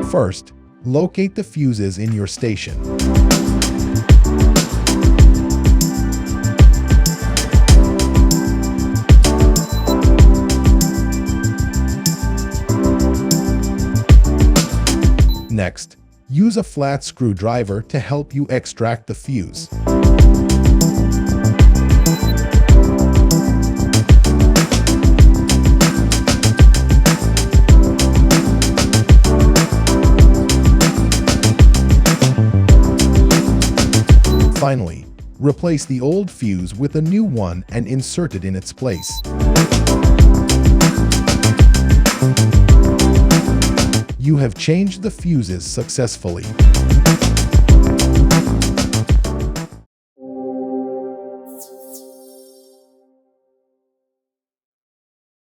First, locate the fuses in your station. Next, use a flat screwdriver to help you extract the fuse. Finally, replace the old fuse with a new one and insert it in its place. You have changed the fuses successfully.